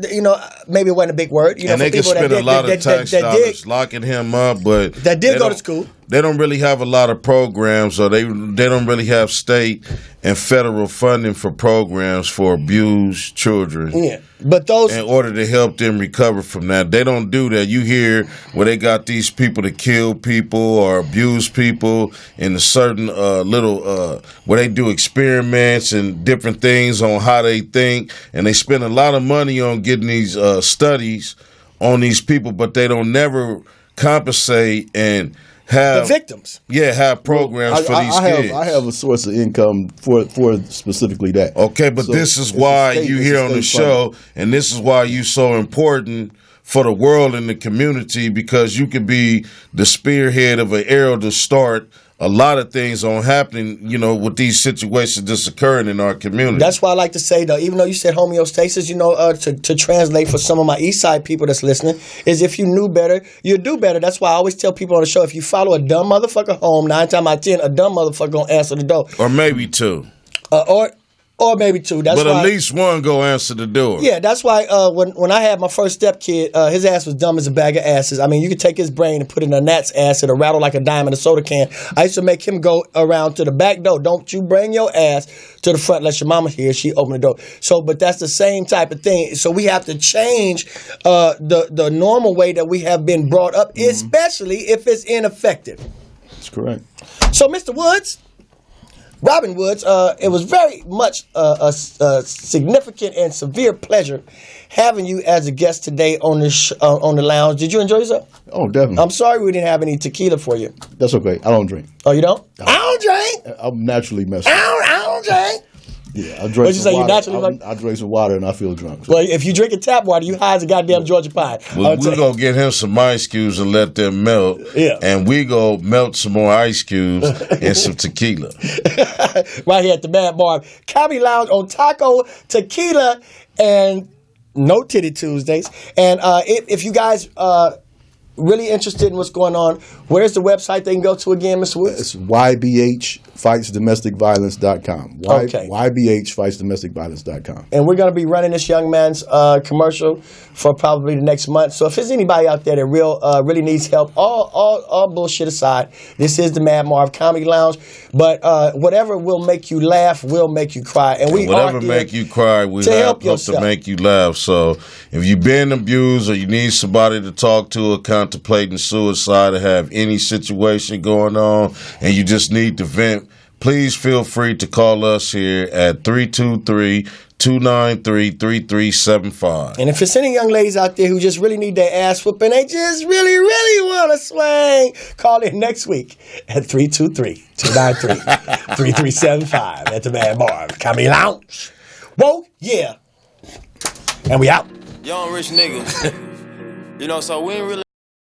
maybe it wasn't a big word, and they can spend a lot of tax dollars locking him up, but that did go to school. They don't really have a lot of programs, or they don't really have state and federal funding for programs for abused children. Yeah, but those in order to help them recover from that, they don't do that. You hear where they got these people to kill people or abuse people in a certain where they do experiments and different things on how they think, and they spend a lot of money on getting these studies on these people, but they don't never compensate and the victims. Yeah, have programs for these kids. I have a source of income for specifically that. Okay, but So this is why you here on the show, and this is why you so important for the world and the community, because you could be the spearhead of an era to start a lot of things on happening, you know, with these situations that's occurring in our community. That's why I like to say, though, even though you said homeostasis, you know, to translate for some of my East Side people that's listening, is if you knew better, you'd do better. That's why I always tell people on the show, if you follow a dumb motherfucker home, 9 times out of 10, a dumb motherfucker gonna answer the door. Or maybe two. Or maybe two. That's but why, at least one go answer the door. Yeah, that's why when I had my first stepkid, his ass was dumb as a bag of asses. I mean, you could take his brain and put it in a gnat's ass, it'll rattle like a dime in a soda can. I used to make him go around to the back door. Don't you bring your ass to the front unless your mama here. She open the door. So, but that's the same type of thing. So we have to change the normal way that we have been brought up, especially if it's ineffective. That's correct. So, Mr. Woods, Robin Woods, it was very much a significant and severe pleasure having you as a guest today on the lounge. Did you enjoy yourself? Oh, definitely. I'm sorry we didn't have any tequila for you. That's okay. I don't drink. Oh, you don't? I don't drink. I'm naturally messed up. I don't drink. Yeah, I drink some water. I drink some water and I feel drunk. So. Well, if you drink tap water, you high as a goddamn Georgia pie. Well, we're going to get him some ice cubes and let them melt. Yeah. And we go melt some more ice cubes and some tequila. Right here at the Madd Marv Comedy Lounge on Taco, Tequila, and No Titty Tuesdays. And if you guys really interested in what's going on, where's the website they can go to again, Mr. Woods? It's YBHFightsDomesticViolence.com. Okay. YBHFightsDomesticViolence.com. And we're going to be running this young man's commercial for probably the next month. So if there's anybody out there that really needs help, all bullshit aside, this is the Madd Marv Comedy Lounge. But whatever will make you laugh will make you cry. And whatever make you cry, we help to make you laugh. So if you've been abused or you need somebody to talk to or contemplating suicide or have any situation going on and you just need to vent, please feel free to call us here at 323-293-3375. And if it's any young ladies out there who just really need their ass whooping, they just really, really want to swing, call in next week at 323-293-3375 at the Madd Marv Comedy Lounge. Whoa, yeah. And we out. Young rich niggas. You know, so we ain't really